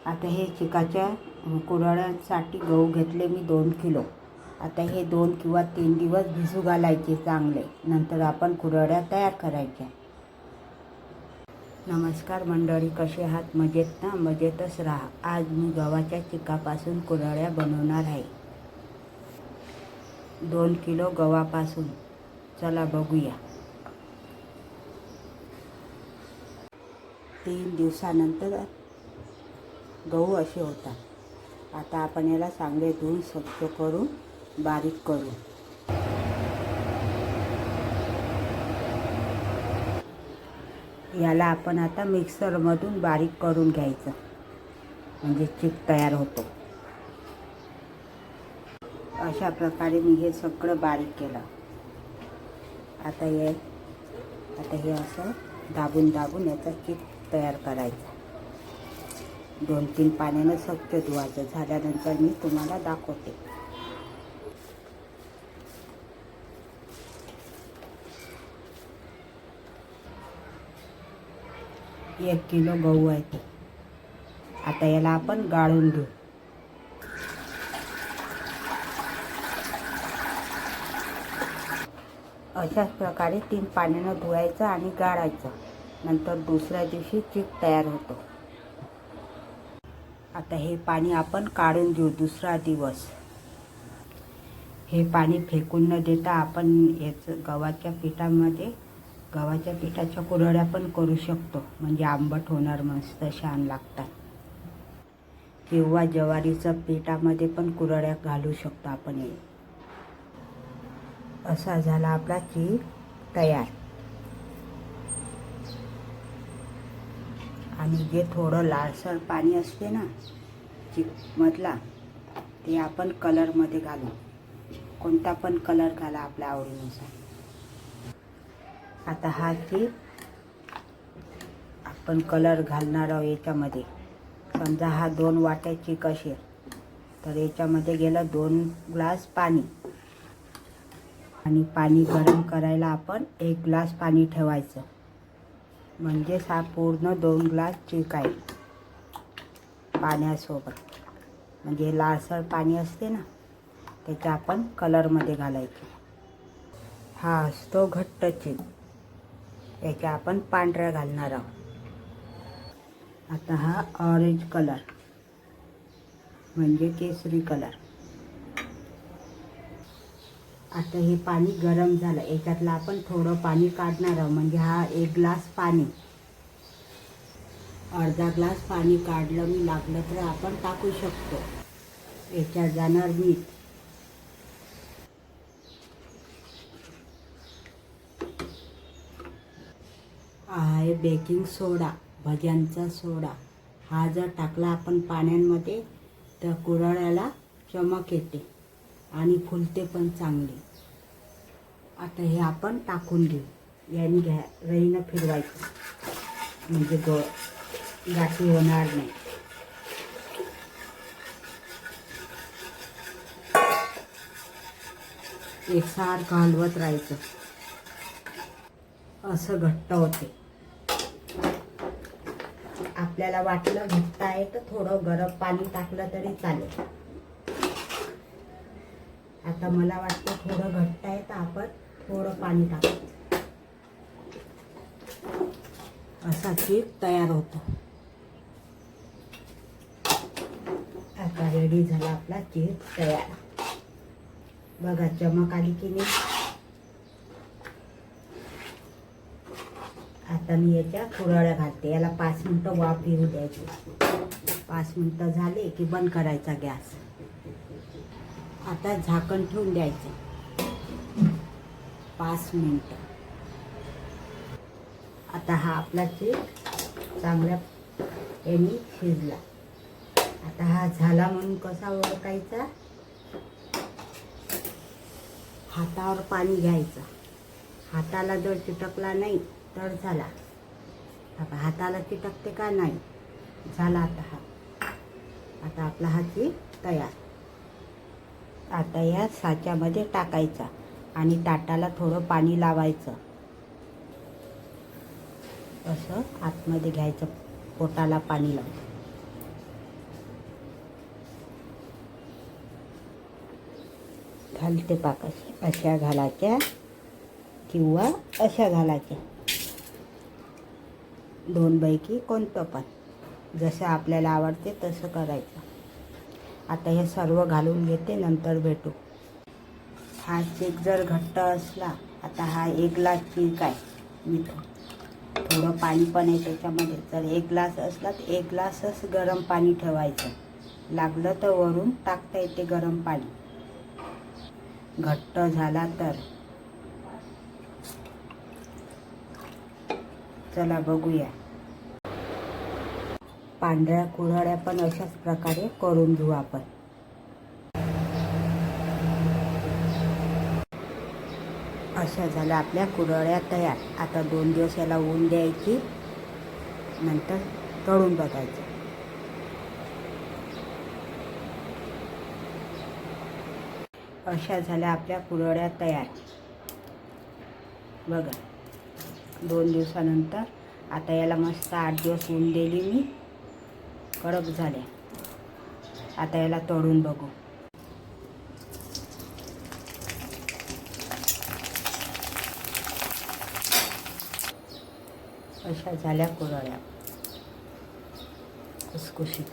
आता हे चिकाच्या कुरड्यांसाठी गहू घेतले मी 2 किलो. आता हे 2 किंवा 3 दिवस भिजू घालायचे चांगले. नंतर आपण कुरड्या तयार करायच्या. नमस्कार मंडळी, कसे आहात? मजेत ना? मजेतच राहा. आज मी गव्हाच्या चिकापासून कुरड्या बनवणार आहे. 2 किलो गव्हापासून. चला बघूया. 3 दिवसानंतर गहू असे होतात. आता आपण याला चांगले धुवून स्वच्छ करून बारीक करू. याला आपण आता मिक्सरमधून बारीक करून घ्यायचं, म्हणजे चिक तयार होतो. अशा प्रकारे मी हे सगळं बारीक केलं. आता हे असं दाबून दाबून याचा चिक तयार करायचा. 2-3 पाण्यानं स्वच्छ धुवायचं. झाल्यानंतर मी तुम्हाला दाखवते. एक किलो गहू आहे ते. आता याला आपण गाळून घेऊ. अशाच प्रकारे 3 पाण्यानं धुवायचं आणि गाळायचं. नंतर दुसऱ्या दिवशी चिक तयार होतो. आता हे पाणी आपण काढून घेऊ. दुसरा दिवस हे पाणी फेकून न देता आपण याचं गव्हाच्या पिठाच्या कुरड्या पण करू शकतो. म्हणजे आंबट होणार, मस्त छान लागतात. किंवा ज्वारीच्या पिठामध्ये पण कुरड्या घालू शकतो आपण. हे असा झाला आपला चिक तयार. आणि जे थोडं लालसर पाणी असते ना चिकमधला, ते आपण कलरमध्ये घालू. कोणता पण कलर घाला आपल्या आवडीनुसार. आता हा चिक आपण कलर घालणार आहोत याच्यामध्ये. समजा हा 2 वाट्या चिक असेल तर याच्यामध्ये गेलं 2 ग्लास पाणी. आणि पाणी गरम करायला आपण 1 ग्लास पाणी ठेवायचं. म्हणजे हा पूर्ण 2 ग्लास चिक आहे पाण्यासोबत. म्हणजे लालसर पाणी असते ना, त्याच्या आपण कलरमध्ये घालायचं. हा असतो घट्ट चिक. याच्या आपण पांढऱ्या घालणार आहोत. आता हा ऑरेंज कलर, म्हणजे केसरी कलर. आता हे पाणी गरम झालं. याच्यातलं आपण थोडं पाणी काढणार आहोत. म्हणजे हा 1 ग्लास पाणी, अर्धा ग्लास पाणी काढलं मी. लागलं तर आपण टाकू शकतो. याच्यात जाणार मीठ. हा आहे बेकिंग सोडा, भज्यांचा सोडा. हा जर टाकला आपण पाण्यामध्ये तर कुरड्याला चमक येते आणि फुलते पण चांगली. आता हे आपण टाकून घेऊ. याने रईनं फिरवायचं, म्हणजे गाठी होणार नाही. एकसारखं हलवत राहायचं. असं घट्ट होते. आपल्याला वाटलं घट्ट आहे तर थोडं गरम पाणी टाकलं तरी चालेल. आता मला वाटतं थोडं घट्ट आहे तर आपण थोडं पाणी टाकायचं. असा चिक तयार होतो. आता रेडी झाला आपला चिक तयार. बघा चमक आली की नाही. आता मी याच्या कुरड्या घालते. याला 5 मिनटं वाफ येऊ द्यायची. 5 मिनटं झाले की बंद करायचा गॅस. आता झाकण ठेवून द्यायचं 5 मिनटं. आता हा आपला चिक चांगल्या याने शिजला. आता हा झाला म्हणून कसा ओळखायचा? हातावर पाणी घ्यायचं. हाताला जर चिटकला नाही तर झाला. आता हाताला चिटकते का? नाही. झाला आता आपला हा चिक तयार. आता या साच्यामध्ये टाकायचा आणि ताटाला थोडं पाणी लावायचं. असं आतमध्ये घ्यायचं, पोटाला पाणी लावून. घालते पाक अशा घालायच्या किंवा अशा घालायच्या, दोनपैकी कोणतं पण, जसं आपल्याला आवडते तसं करायचं. आता हे सर्व घालून घेते, नंतर भेटू. हा चीक जर घट्ट असला, आता हा 1 ग्लास चीक आहे, मीठ थोडं पाणी पण आहे त्याच्यामध्ये. जर 1 ग्लास असला तर 1 ग्लासच गरम पाणी ठेवायचं, लागलं तर वरून टाकता येते गरम पाणी. घट्ट झाला तर चला बघूया. पांढऱ्या कुरड्या पण अशाच प्रकारे करून घेऊ आपण. अशा झाल्या आपल्या कुरड्या तयार. आता 2 दिवस याला ऊन द्यायची, नंतर तळून बघायचं. अशा झाल्या आपल्या कुरड्या तयार बघा, 2 दिवसानंतर. आता याला मस्त 8 दिवस ऊन दिली मी, कडक झाल्या. आता याला तळून बघू. अशा झाल्या कुरड्या खुसखुशीत.